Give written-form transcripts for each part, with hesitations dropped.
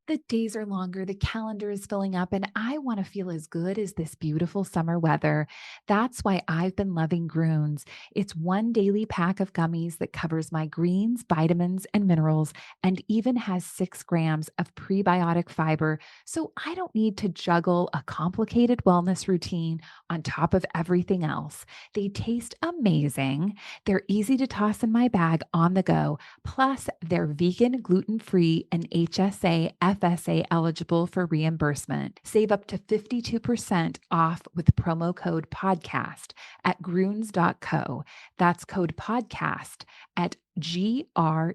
The days are longer, the calendar is filling up, and I want to feel as good as this beautiful summer weather. That's why I've been loving Groons. It's one daily pack of gummies that covers my greens, vitamins, and minerals, and even has 6 grams of prebiotic fiber. So I don't need to juggle a complicated wellness routine on top of everything else. They taste amazing. They're easy to toss in my bag on the go. Plus, they're vegan, gluten free, and HSA, FSA eligible for reimbursement. Save up to 52% off with promo code podcast at gruns.co. That's code podcast at gruns.co.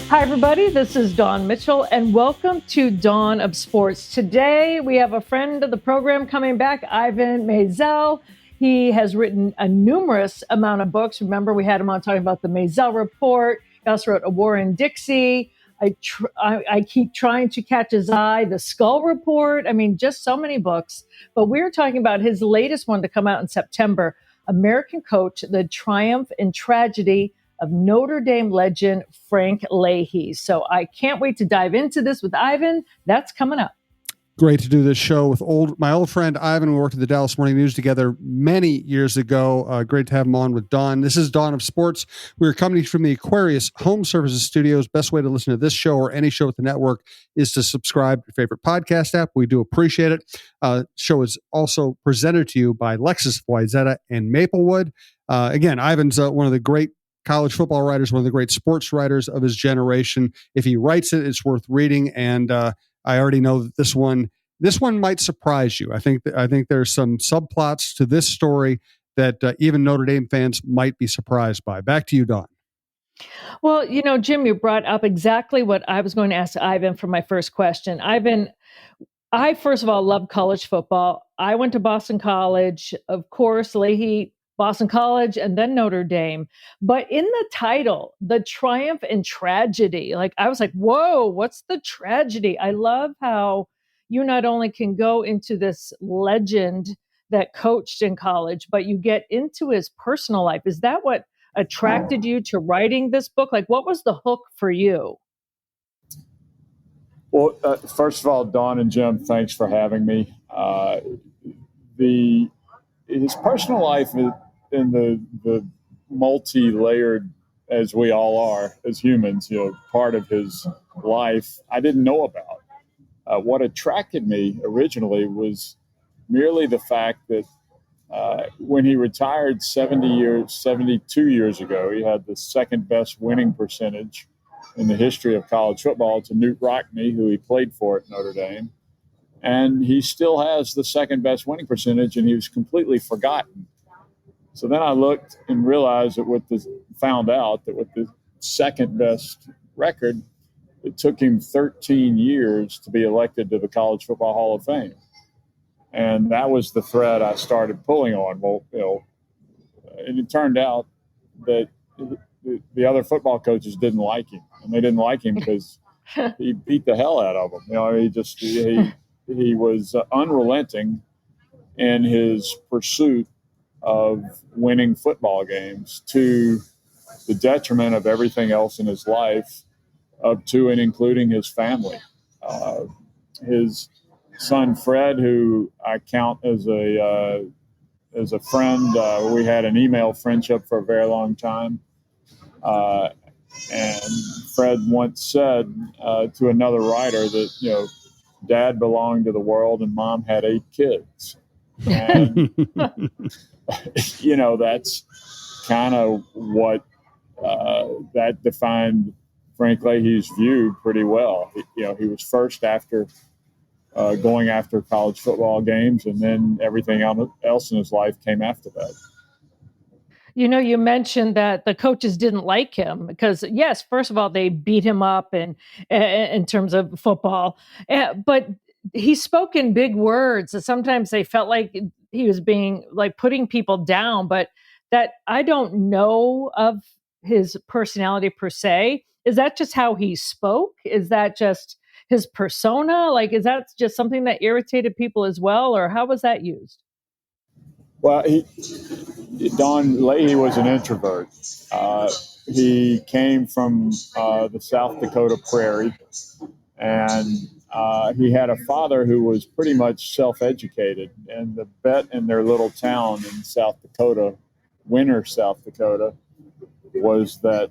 Hi, everybody. This is Dawn Mitchell, and welcome to Dawn of Sports. Today, we have a friend of the program coming back, Ivan Maisel. He has written a numerous amount of books. Remember, we had him on talking about the Maisel Report. He also wrote A War in Dixie. I keep trying to catch his eye, The Skull Report. I mean, just so many books. But we're talking about his latest one to come out in September, American Coach, The Triumph and Tragedy of Notre Dame legend Frank Leahy. So I can't wait to dive into this with Ivan. That's coming up. Great to do this show with my old friend Ivan. We worked at the Dallas Morning News together many years ago. Great to have him on with Dawn. This is Dawn of Sports. We're coming from the Aquarius Home Services Studios. Best way to listen to this show or any show with the network is to subscribe to your favorite podcast app. We do appreciate it. Show is also presented to you by Lexus Wyzetta and Maplewood. Again, Ivan's one of the great college football writers, one of the great sports writers of his generation. If he writes it, it's worth reading. And I already know that this one might surprise you. I think there's some subplots to this story that even Notre Dame fans might be surprised by. Back to you, Dawn. Well, Jim, you brought up exactly what I was going to ask Ivan for my first question. Ivan, I first of all love college football. I went to Boston College, of course, Leahy, Boston College, and then Notre Dame. But in the title, The Triumph and Tragedy, I was like, whoa, what's the tragedy? I love how you not only can go into this legend that coached in college, but you get into his personal life. Is that what attracted you to writing this book? What was the hook for you? Well, first of all, Dawn and Jim, thanks for having me. His personal life in the multi-layered, as we all are as humans, part of his life I didn't know about. What attracted me originally was merely the fact that when he retired 72 years ago, he had the second best winning percentage in the history of college football to Newt Rockne, who he played for at Notre Dame. And he still has the second best winning percentage, and he was completely forgotten. So then I looked and realized found out that with the second best record, it took him 13 years to be elected to the College Football Hall of Fame. And that was the thread I started pulling on. Well, and it turned out that the other football coaches didn't like him, and they didn't like him because he beat the hell out of them. He was unrelenting in his pursuit of winning football games to the detriment of everything else in his life, up to and including his family. His son Fred, who I count as a friend, we had an email friendship for a very long time. And Fred once said to another writer that, Dad belonged to the world and Mom had 8 kids. And, that's kind of what that defined Frank Leahy's view pretty well. He was first after going after college football games, and then everything else in his life came after that. You mentioned that the coaches didn't like him because, yes, first of all, they beat him up in terms of football, but he spoke in big words. And sometimes they felt like he was being putting people down, but that I don't know of his personality per se. Is that just how he spoke? Is that just his persona? Like, is that just something that irritated people as well, or how was that used? Well, Don Leahy was an introvert. He came from the South Dakota prairie, and he had a father who was pretty much self-educated. And the bet in their little town in South Dakota, Winter, South Dakota, was that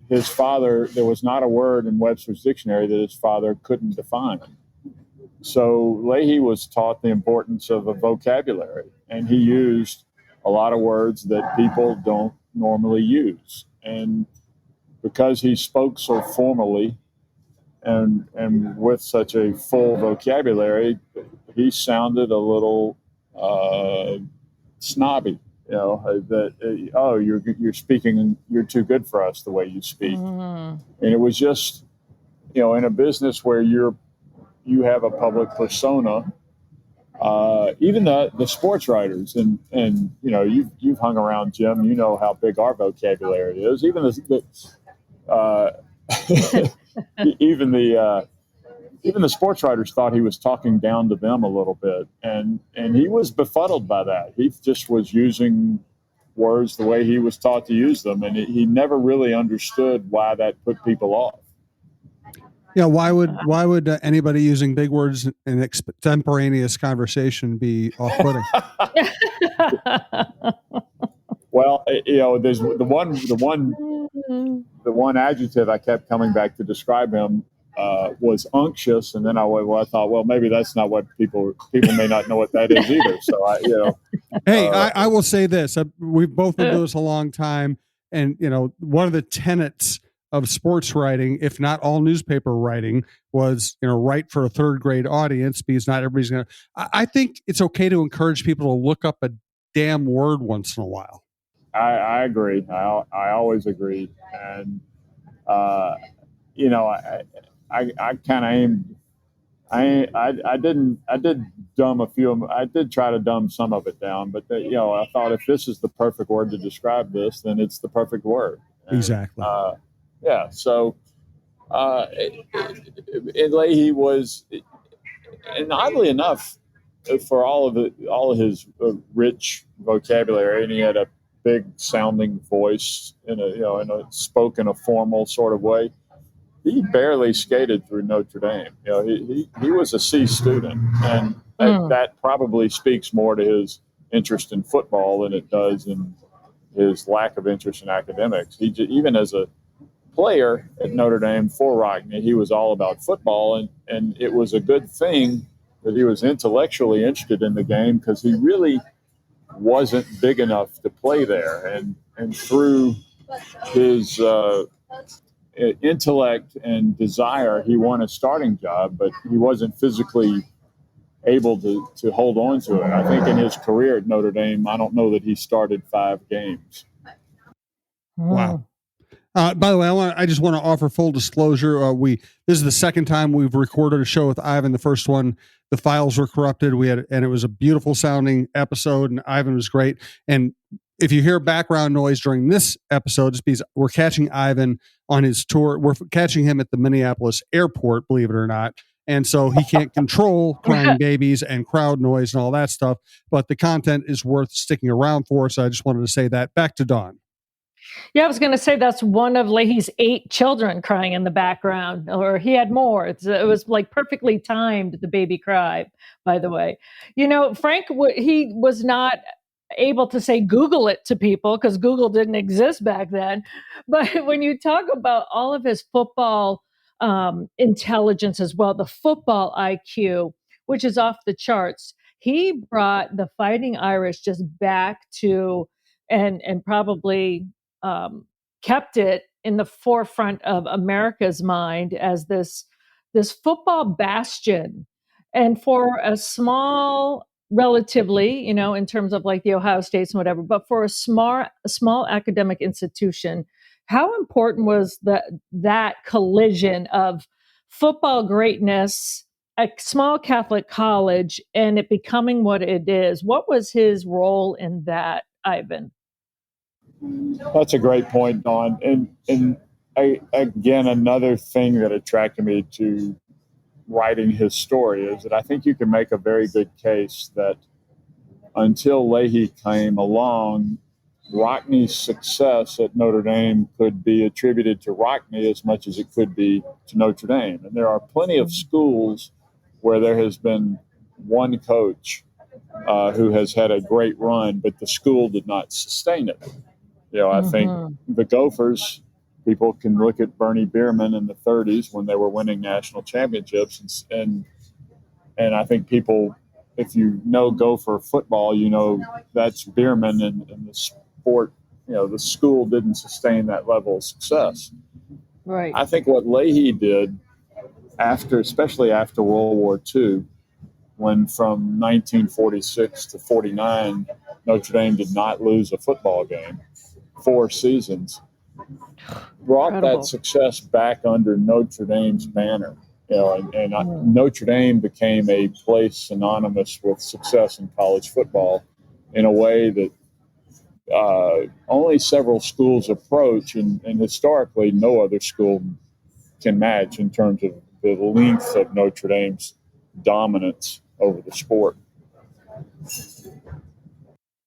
his father, there was not a word in Webster's dictionary that his father couldn't define. So Leahy was taught the importance of a vocabulary, and he used a lot of words that people don't normally use. And because he spoke so formally and with such a full vocabulary, he sounded a little snobby. Oh, you're speaking, you're too good for us the way you speak. And it was just, in a business where you have a public persona. Even the sports writers, and you've hung around, Jim. You know how big our vocabulary is. Even even the sports writers thought he was talking down to them a little bit, and he was befuddled by that. He just was using words the way he was taught to use them, and he never really understood why that put people off. Yeah, why would anybody using big words in extemporaneous conversation be off-putting? Well, there's the one adjective I kept coming back to describe him was unctuous, and then I thought, well, maybe that's not what people may not know what that is either. So Hey, I will say this: we've both been doing this a long time, and one of the tenets of sports writing, if not all newspaper writing, was write for a third grade audience, because not everybody's gonna. I think it's okay to encourage people to look up a damn word once in a while. I agree. I always agree, and I kind of aimed. I did dumb a few of them. I did try to dumb some of it down, but I thought if this is the perfect word to describe this, then it's the perfect word. And, exactly. Yeah. So, Leahy was, and oddly enough, for all of his rich vocabulary, and he had a big sounding voice in a spoke in a formal sort of way. He barely skated through Notre Dame. He was a C student, and that probably speaks more to his interest in football than it does in his lack of interest in academics. Even as a player at Notre Dame for Rockne, he was all about football, and it was a good thing that he was intellectually interested in the game, because he really wasn't big enough to play there, and through his intellect and desire, he won a starting job, but he wasn't physically able to hold on to it. I think in his career at Notre Dame, I don't know that he started 5 games. Wow. By the way, I just want to offer full disclosure. This is the second time we've recorded a show with Ivan. The first one, the files were corrupted. And it was a beautiful sounding episode, and Ivan was great. And if you hear background noise during this episode, it's because we're catching Ivan on his tour. We're catching him at the Minneapolis airport, believe it or not. And so he can't control crying babies and crowd noise and all that stuff. But the content is worth sticking around for. So I just wanted to say that. Back to Dawn. Yeah, I was going to say that's one of Leahy's 8 children crying in the background, or he had more. It was like perfectly timed, the baby cry, by the way. Frank, he was not able to say Google it to people because Google didn't exist back then. But when you talk about all of his football intelligence as well, the football IQ, which is off the charts, he brought the Fighting Irish just back to and probably kept it in the forefront of America's mind as this football bastion. And for a small, relatively, in terms of like the Ohio States and whatever, but for a small academic institution, how important was that collision of football greatness, a small Catholic college, and it becoming what it is? What was his role in that, Ivan? That's a great point, Dawn. And again, another thing that attracted me to writing his story is that I think you can make a very good case that until Leahy came along, Rockne's success at Notre Dame could be attributed to Rockne as much as it could be to Notre Dame. And there are plenty of schools where there has been one coach who has had a great run, but the school did not sustain it. I think the Gophers, people can look at Bernie Bierman in the 30s when they were winning national championships. And I think people, if you know Gopher football, that's Bierman and the sport, the school didn't sustain that level of success. Right. I think what Leahy did especially after World War II, when from 1946 to 49, Notre Dame did not lose a football game, 4 seasons, brought that success back under Notre Dame's banner. Notre Dame became a place synonymous with success in college football in a way that only several schools approach, and historically no other school can match in terms of the length of Notre Dame's dominance over the sport.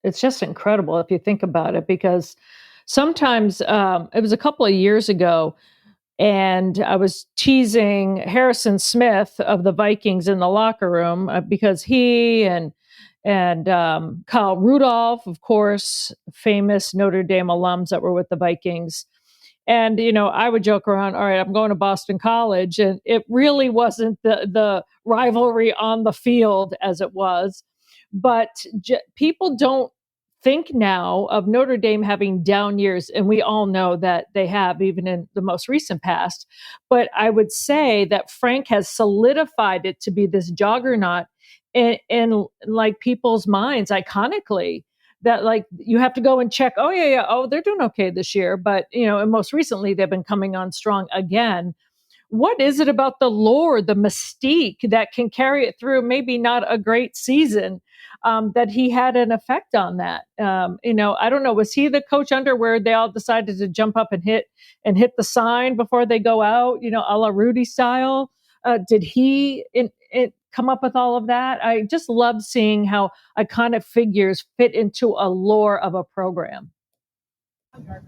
It's just incredible if you think about it, because sometimes it was a couple of years ago, and I was teasing Harrison Smith of the Vikings in the locker room because he and Kyle Rudolph, of course, famous Notre Dame alums that were with the Vikings. And, I would joke around, all right, I'm going to Boston College. And it really wasn't the rivalry on the field as it was. But people don't think now of Notre Dame having down years. And we all know that they have, even in the most recent past. But I would say that Frank has solidified it to be this juggernaut in like people's minds, iconically, that like you have to go and check, they're doing okay this year. But, and most recently they've been coming on strong again. What is it about the lore, the mystique that can carry it through maybe not a great season, that he had an effect on that? I don't know. Was he the coach under where they all decided to jump up and hit the sign before they go out, a la Rudy style? Did he come up with all of that? I just love seeing how iconic figures fit into a lore of a program.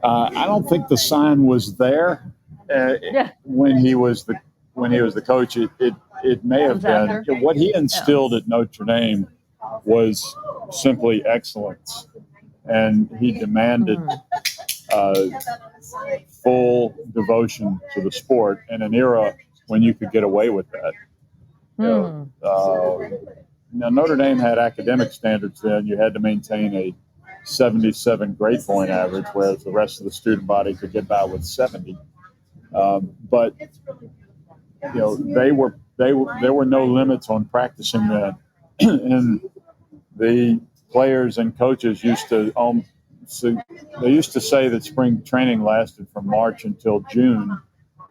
I don't think the sign was there when he was the coach. It may have been. What he instilled at Notre Dame was simply excellence, and he demanded full devotion to the sport in an era when you could get away with that. Now, Notre Dame had academic standards then. You had to maintain a 77 grade point average, whereas the rest of the student body could get by with 70. But there were no limits on practicing then, and the players and coaches used to say that spring training lasted from March until June,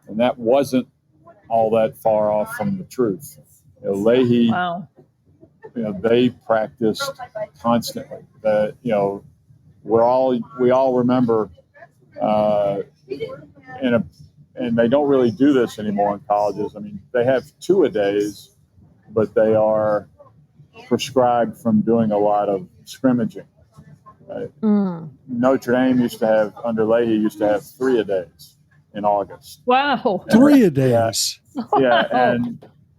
and that wasn't all that far off from the truth. Leahy, they practiced constantly. We all remember, and they don't really do this anymore in colleges. I mean, they have 2-a-days, but they are prescribed from doing a lot of scrimmaging. Notre Dame under Leahy used to have 3-a-days in August. Wow. 3-a-days. Yeah,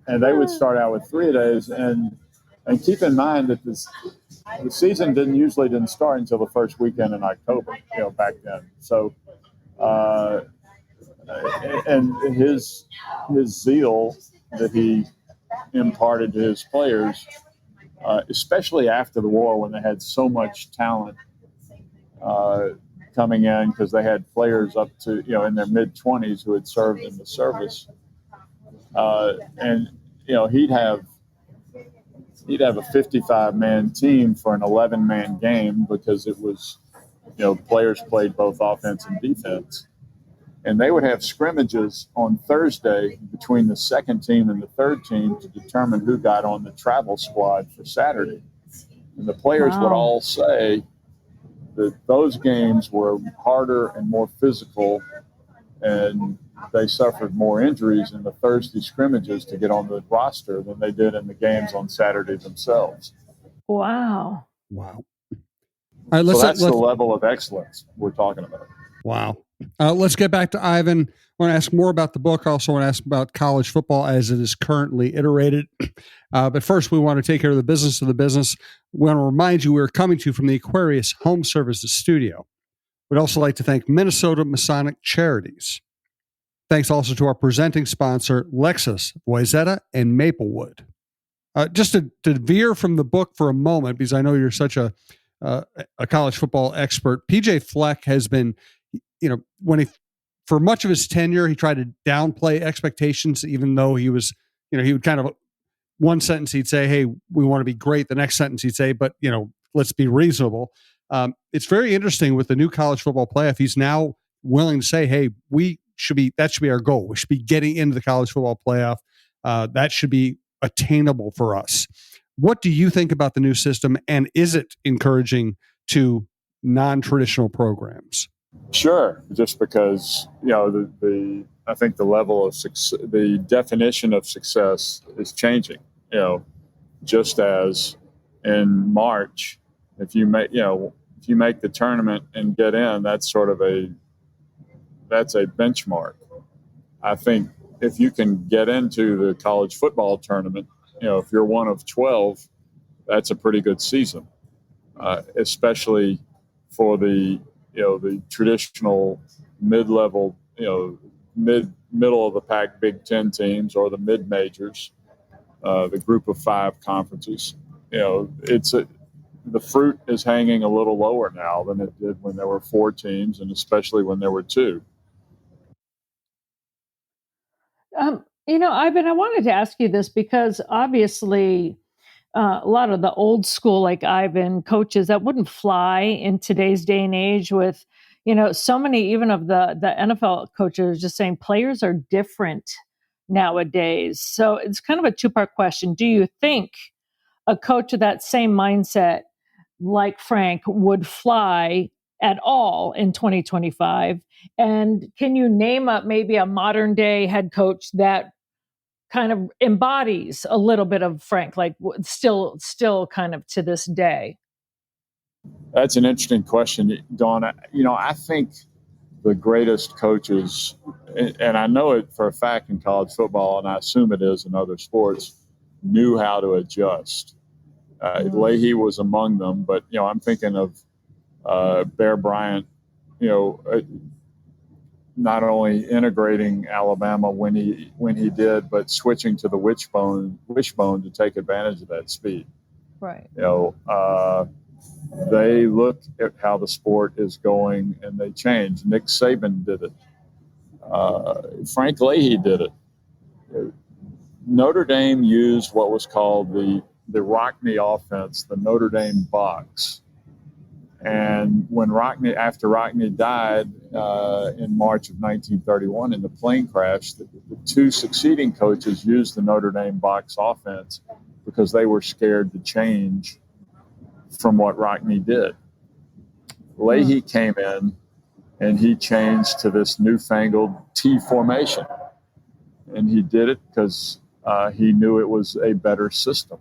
and they would start out with 3-a-days, and keep in mind that the season usually didn't start until the first weekend in October, back then. So, and his zeal that he imparted to his players, especially after the war when they had so much talent coming in, because they had players up to in their mid-20s who had served in the service, and he'd have a 55-man team for an 11-man game, because it was players played both offense and defense. And they would have scrimmages on Thursday between the second team and the third team to determine who got on the travel squad for Saturday. And the players would all say that those games were harder and more physical and they suffered more injuries in the Thursday scrimmages to get on the roster than they did in the games on Saturday themselves. Wow. Wow. All right, So that's the level of excellence we're talking about. Wow. Let's get back to Ivan. I want to ask more about the book. I also want to ask about college football as it is currently iterated. But first, we want to take care of the business of the business. We want to remind you we're coming to you from the Aquarius Home Services Studio. We'd also like to thank Minnesota Masonic Charities. Thanks also to our presenting sponsor, Lexus, Wayzata, and Maplewood. Just to veer from the book for a moment, because I know you're such a college football expert, PJ Fleck has been, for much of his tenure, he tried to downplay expectations, even though he was, he would kind of, one sentence he'd say, hey, we want to be great. The next sentence he'd say, but, let's be reasonable. It's very interesting with the new college football playoff. He's now willing to say, hey, that should be our goal. We should be getting into the college football playoff. That should be attainable for us. What do you think about the new system, and is it encouraging to non-traditional programs? Sure, just because I think the level of success, the definition of success is changing. Just as in March, if you make the tournament and get in, that's a benchmark. I think if you can get into the college football tournament, if you're one of 12, that's a pretty good season, especially for the traditional mid-level, middle of the pack Big Ten teams or the mid majors, the Group of Five conferences. The fruit is hanging a little lower now than it did when there were 4 teams, and especially when there were 2. Ivan, I wanted to ask you this because obviously a lot of the old school, like Ivan, coaches that wouldn't fly in today's day and age with, so many even of the NFL coaches just saying players are different nowadays. So it's kind of a 2-part question. Do you think a coach with that same mindset like Frank would fly at all in 2025? And can you name maybe a modern day head coach that kind of embodies a little bit of Frank, like still kind of to this day? That's an interesting question, Dawn. I think the greatest coaches, and I know it for a fact in college football, and I assume it is in other sports, knew how to adjust. Leahy was among them, but I'm thinking of Bear Bryant, not only integrating Alabama when he did, but switching to the wishbone to take advantage of that speed. Right. They look at how the sport is going and they change. Nick Saban did it. Frank Leahy did it. Notre Dame used what was called the Rockne offense, the Notre Dame box. And after Rockne died in March of 1931 in the plane crash, the 2 succeeding coaches used the Notre Dame box offense because they were scared to change from what Rockne did. Leahy came in and he changed to this newfangled T formation. And he did it because he knew it was a better system.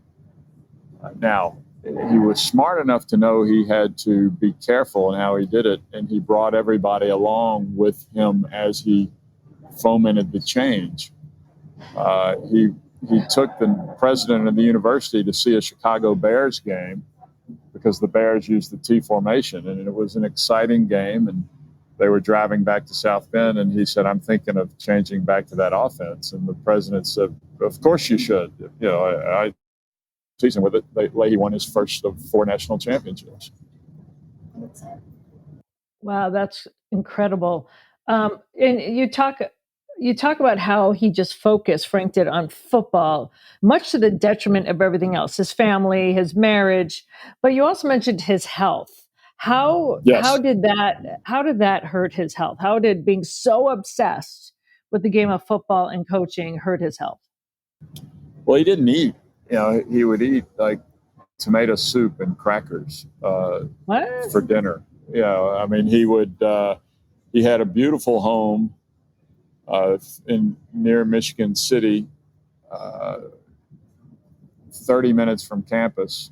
Now, he was smart enough to know he had to be careful in how he did it, and he brought everybody along with him as he fomented the change. He took the president of the university to see a Chicago Bears game because the Bears used the T formation, and it was an exciting game, and they were driving back to South Bend, and he said, I'm thinking of changing back to that offense. And the president said, of course you should. I season with it, Leahy won his first of 4 national championships. Wow, that's incredible. And you talk about how he just focused, Frank did, on football, much to the detriment of everything else, his family, his marriage. But you also mentioned his health. How did that hurt his health? How did being so obsessed with the game of football and coaching hurt his health? Well, he didn't eat. He would eat like tomato soup and crackers for dinner. I mean, he had a beautiful home in near Michigan City, 30 minutes from campus.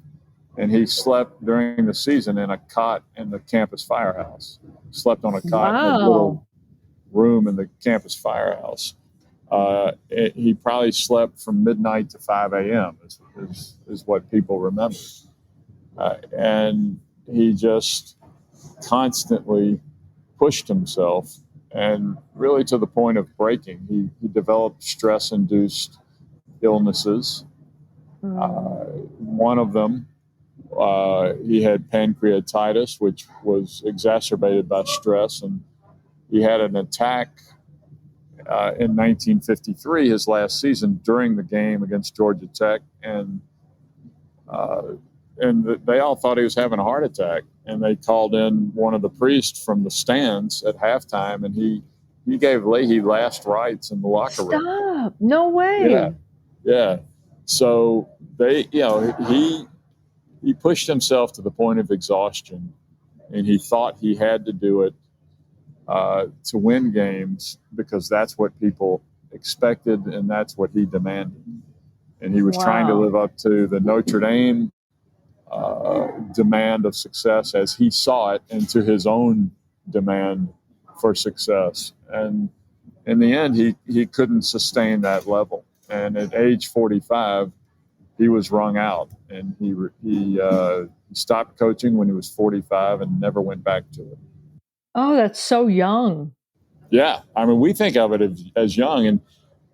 And he slept during the season in a cot in the campus firehouse. Slept on a cot in a little room in the campus firehouse. He probably slept from midnight to 5 a.m. is what people remember. And he just constantly pushed himself, and really to the point of breaking. He developed stress-induced illnesses. One of them, he had pancreatitis, which was exacerbated by stress, and he had an attack in 1953, his last season, during the game against Georgia Tech, and they all thought he was having a heart attack, and they called in one of the priests from the stands at halftime, and he gave Leahy last rites in the locker room. Stop! No way. Yeah. So he pushed himself to the point of exhaustion, and he thought he had to do it to win games because that's what people expected and that's what he demanded. And he was trying to live up to the Notre Dame demand of success as he saw it, and to his own demand for success. And in the end, he couldn't sustain that level. And at age 45, he was wrung out, and he stopped coaching when he was 45 and never went back to it. Oh, that's so young. Yeah, I mean, we think of it as young,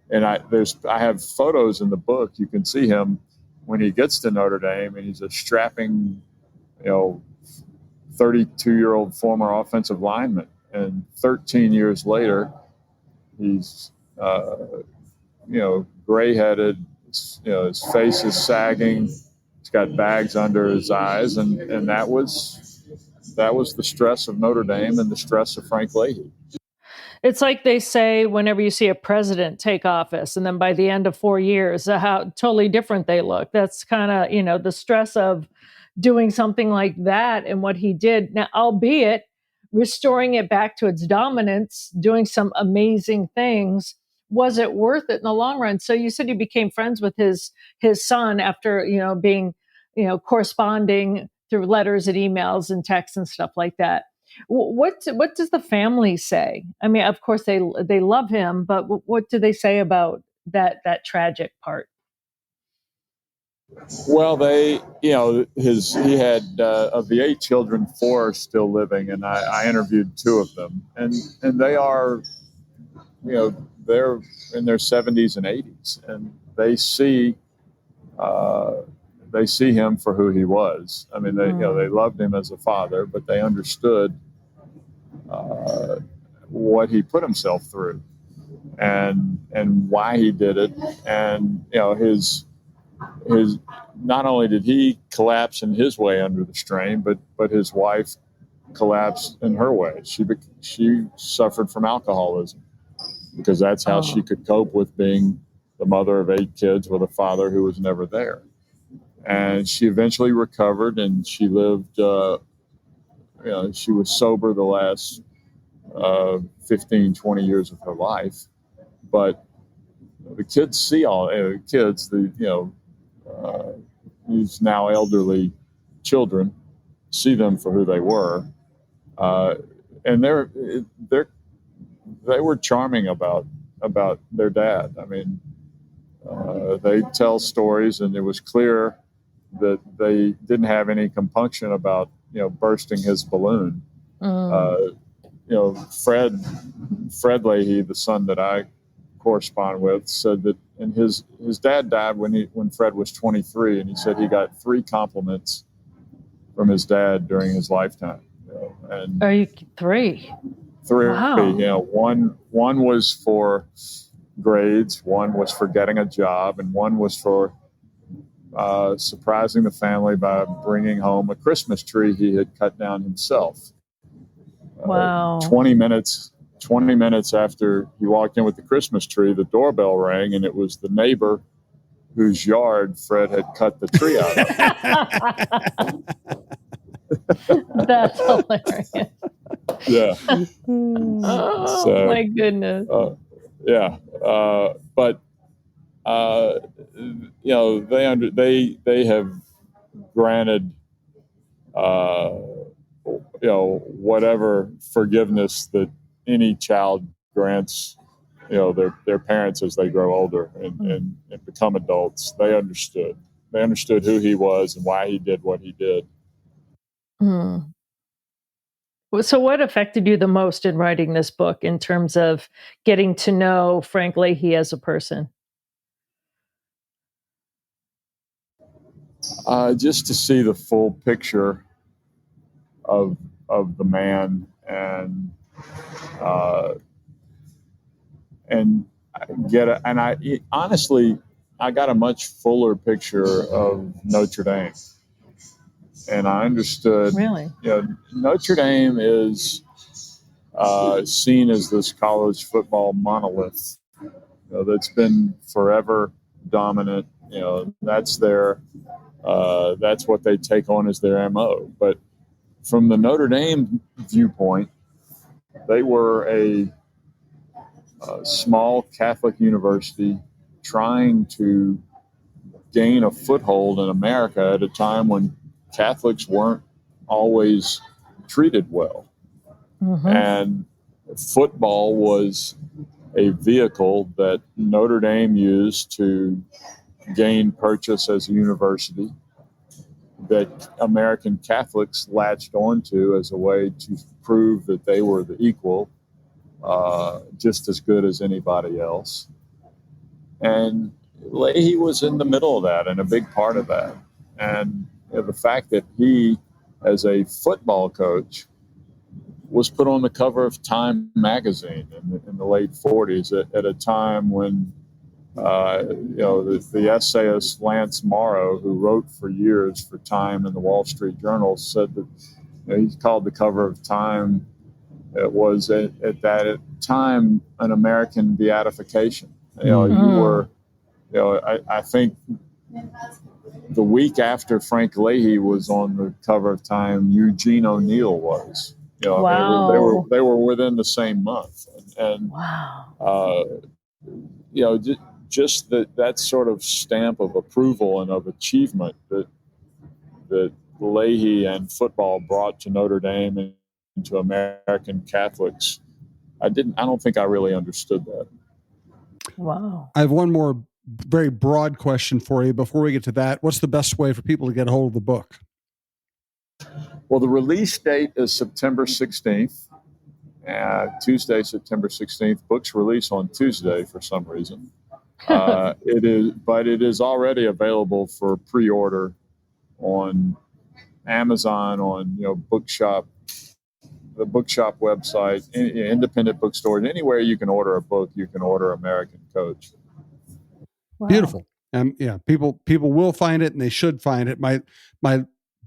and I have photos in the book. You can see him when he gets to Notre Dame, and he's a strapping, 32-year-old former offensive lineman. And 13 years later, he's, gray-headed. His face is sagging. He's got bags under his eyes, and that was the stress of Notre Dame and the stress of Frank Leahy. It's like they say whenever you see a president take office, and then by the end of 4 years, how totally different they look. That's kind of, the stress of doing something like that and what he did. Now, albeit restoring it back to its dominance, doing some amazing things. Was it worth it in the long run? So you said you became friends with his son after, being, corresponding through letters and emails and texts and stuff like that. What does the family say? I mean, of course they love him, but what do they say about that tragic part? Well, he had of the 8 children, 4 are still living, and I interviewed 2 of them, and they are, they're in their 70s and 80s, and they see him for who he was. I mean, they loved him as a father, but they understood what he put himself through, and why he did it, and his not only did he collapse in his way under the strain, but his wife collapsed in her way. She suffered from alcoholism because that's how she could cope with being the mother of 8 kids with a father who was never there. And she eventually recovered, and she lived, she was sober the last 15, 20 years of her life. But the kids see these now elderly children, see them for who they were. And they were charming about their dad. I mean, they tell stories, and it was clear that they didn't have any compunction about bursting his balloon. Fred Leahy, the son that I correspond with, said that, and his dad died when Fred was 23, and he said he got 3 compliments from his dad during his lifetime. And are you 3? 3. Wow. One was for grades, one was for getting a job, and one was for surprising the family by bringing home a Christmas tree he had cut down himself. Wow. 20 minutes after he walked in with the Christmas tree, the doorbell rang, and it was the neighbor whose yard Fred had cut the tree out of. That's hilarious. Yeah. Oh, my goodness. Yeah, but they have granted whatever forgiveness that any child grants their parents as they grow older and become adults. They understood who he was and why he did what he did. Mm. So, what affected you the most in writing this book in terms of getting to know Frank Leahy as a person? Just to see the full picture of the man uh, and honestly, I got a much fuller picture of Notre Dame, and I understood. Really? Notre Dame is seen as this college football monolith that's been forever dominant. That's what they take on as their MO. But from the Notre Dame viewpoint, they were a small Catholic university trying to gain a foothold in America at a time when Catholics weren't always treated well. Mm-hmm. And football was a vehicle that Notre Dame used to gain purchase as a university that American Catholics latched onto as a way to prove that they were the equal, just as good as anybody else. And Leahy was in the middle of that and a big part of that. And the fact that he, as a football coach, was put on the cover of Time magazine in the late 40s at a time when the essayist Lance Morrow, who wrote for years for Time and the Wall Street Journal, said that he called the cover of Time. It was at that time an American beatification. I think the week after Frank Leahy was on the cover of Time, Eugene O'Neill was. Wow. They were within the same month, and wow. Just that sort of stamp of approval and of achievement that Leahy and football brought to Notre Dame and to American Catholics, I don't think I really understood that. Wow. I have one more very broad question for you before we get to that. What's the best way for people to get a hold of the book? Well, the release date is September 16th, Tuesday, September 16th. Books release on Tuesday for some reason. It is already available for pre-order on Amazon, on Bookshop, the Bookshop website, independent bookstores, anywhere you can order a book, you can order American Coach. Wow. Beautiful. Yeah, people will find it, and they should find it. My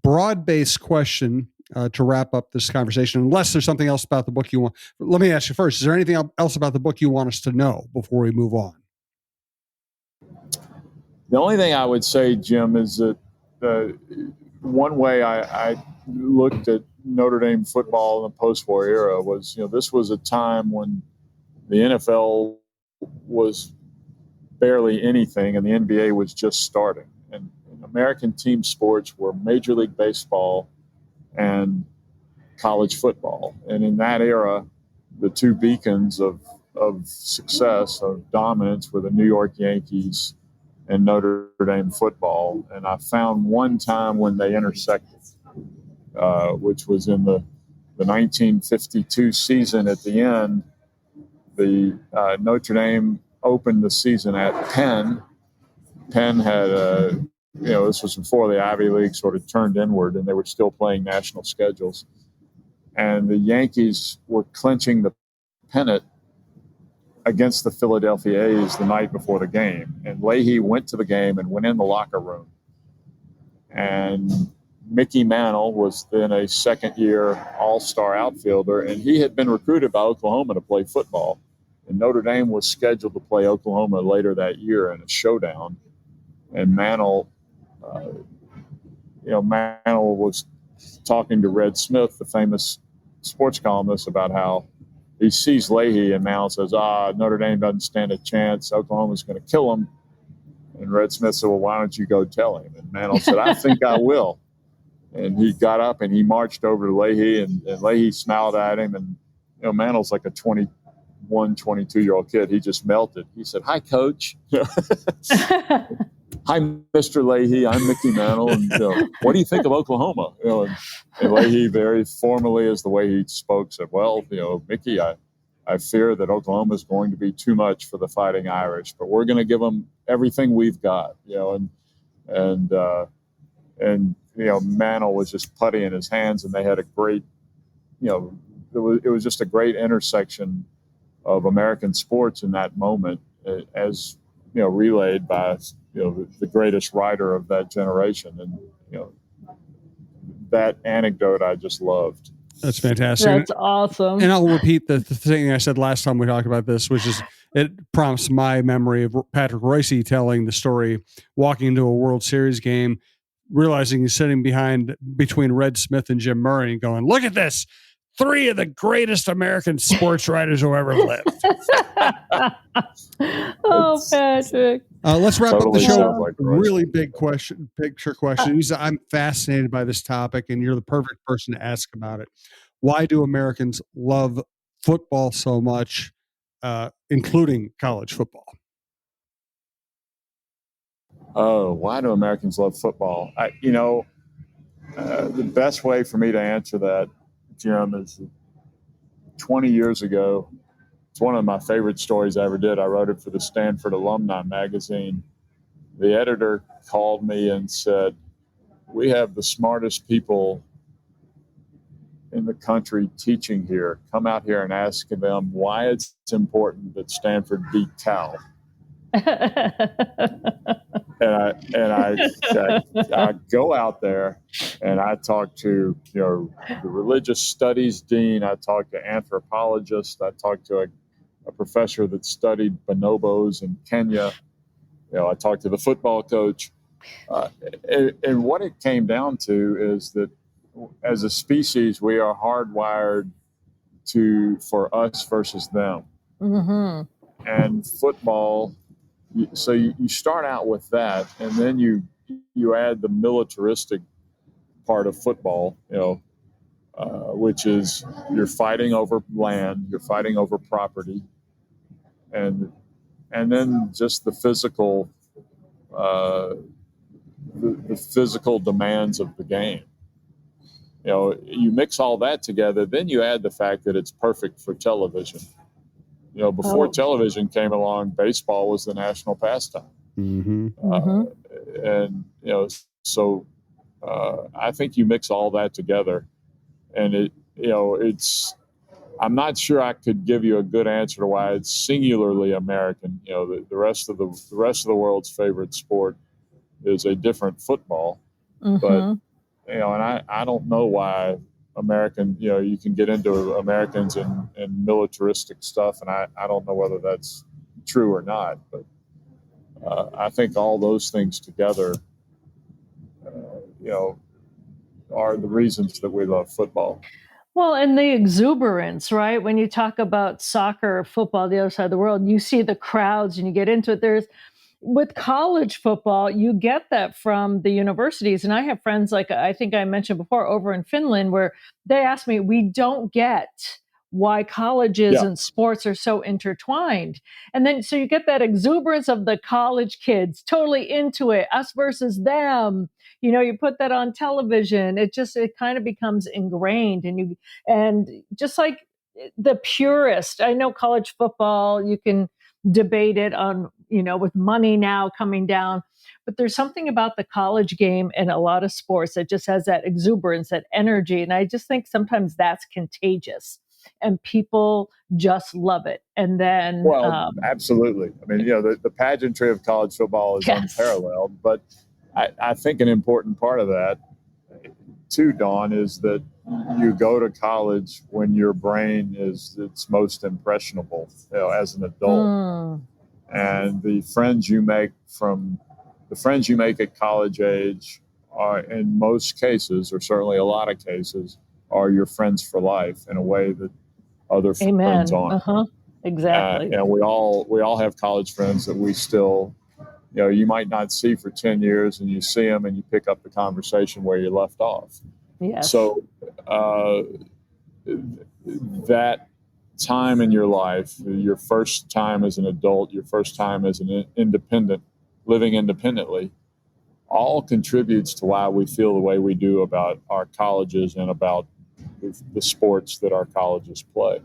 broad-based question to wrap up this conversation, unless there's something else about the book you want. Let me ask you first: is there anything else about the book you want us to know before we move on? The only thing I would say, Jim, is that one way I looked at Notre Dame football in the post-war era was, this was a time when the NFL was barely anything and the NBA was just starting. And American team sports were Major League Baseball and college football. And in that era, the two beacons of success, of dominance, were the New York Yankees and Notre Dame football. And I found one time when they intersected, which was in the 1952 season. At the end, the Notre Dame opened the season at Penn. Penn had this was before the Ivy League sort of turned inward, and they were still playing national schedules. And the Yankees were clinching the pennant against the Philadelphia A's the night before the game. And Leahy went to the game and went in the locker room. And Mickey Mantle was then a second-year all-star outfielder, and he had been recruited by Oklahoma to play football. And Notre Dame was scheduled to play Oklahoma later that year in a showdown. And Mantle was talking to Red Smith, the famous sports columnist, about how he sees Leahy, and Mantle says, Notre Dame doesn't stand a chance. Oklahoma's going to kill him. And Red Smith said, well, why don't you go tell him? And Mantle said, I think I will. And he got up and he marched over to Leahy, and Leahy smiled at him. And, Mantle's like a 21, 22-year-old kid. He just melted. He said, hi, Coach. Hi, Mr. Leahy. I'm Mickey Mantle. And, what do you think of Oklahoma? And Leahy very formally, is the way he spoke, said, well, Mickey, I fear that Oklahoma is going to be too much for the Fighting Irish, but we're going to give them everything we've got, and Mantle was just putty in his hands, and they had a great, it was just a great intersection of American sports in that moment, as relayed by the greatest writer of that generation, and that anecdote I just loved. That's fantastic. That's awesome. And I'll repeat the thing I said last time we talked about this, which is it prompts my memory of Patrick Royce telling the story, walking into a World Series game, realizing he's sitting between Red Smith and Jim Murray and going, look at this. 3 of the greatest American sports writers who ever lived. Oh, Patrick. Let's wrap up the show. Like really big picture question. I'm fascinated by this topic, and you're the perfect person to ask about it. Why do Americans love football so much, including college football? Oh, why do Americans love football? The best way for me to answer that, Jim, is 20 years ago. It's one of my favorite stories I ever did. I wrote it for the Stanford Alumni magazine. The editor called me and said, we have the smartest people in the country teaching here. Come out here and ask them why it's important that Stanford beat Cal. And I go out there and I talk to the religious studies dean. I talk to anthropologists. I talk to a professor that studied bonobos in Kenya. I talked to the football coach. And what it came down to is that as a species, we are hardwired for us versus them. Mm-hmm. And football, so you start out with that, and then you add the militaristic part of football, which is you're fighting over land, you're fighting over property, and then just the physical the physical demands of the game. You mix all that together, then you add the fact that it's perfect for television. Before television came along, baseball was the national pastime. Mm-hmm. And, so I think you mix all that together, and I'm not sure I could give you a good answer to why it's singularly American. The rest of the world's favorite sport is a different football, but, and I don't know why American, you can get into Americans and militaristic stuff, and I don't know whether that's true or not, but I think all those things together, are the reasons that we love football. Well, and the exuberance, right? When you talk about soccer or football, the other side of the world, you see the crowds and you get into it. With college football, you get that from the universities. And I have friends, like I think I mentioned before, over in Finland, where they ask me, we don't get why colleges and sports are so intertwined. And then, so you get that exuberance of the college kids totally into it, us versus them. You put that on television, it kind of becomes ingrained, and just like the purist, I know college football, you can debate it on, with money now coming down, but there's something about the college game and a lot of sports that just has that exuberance, that energy. And I just think sometimes that's contagious and people just love it. And then, absolutely. I mean, the pageantry of college football is unparalleled, but I think an important part of that too, Dawn, is that you go to college when your brain is its most impressionable, as an adult. And the friends you make at college age are, in most cases, or certainly a lot of cases, are your friends for life in a way that other Amen. friends aren't. Exactly. And we all have college friends that we still, you might not see for 10 years, and you see them and you pick up the conversation where you left off. Yes. So that time in your life, your first time as an adult, your first time as an independent, living independently, all contributes to why we feel the way we do about our colleges and about the sports that our colleges play.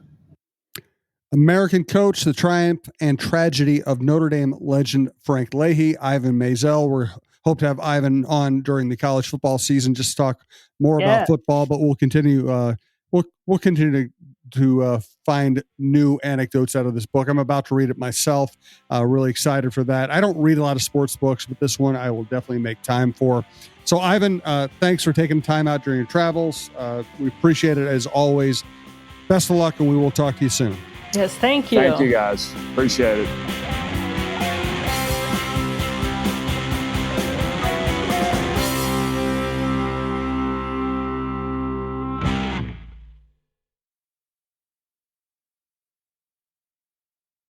American coach, the triumph and tragedy of Notre Dame legend Frank Leahy, Ivan Maisel. We hope to have Ivan on during the college football season just to talk more about football, but we'll continue. We'll continue to find new anecdotes out of this book. I'm about to read it myself. Really excited for that. I don't read a lot of sports books, but this one I will definitely make time for. So, Ivan, thanks for taking time out during your travels. We appreciate it as always. Best of luck, and we will talk to you soon. Yes, thank you. Thank you, guys. Appreciate it.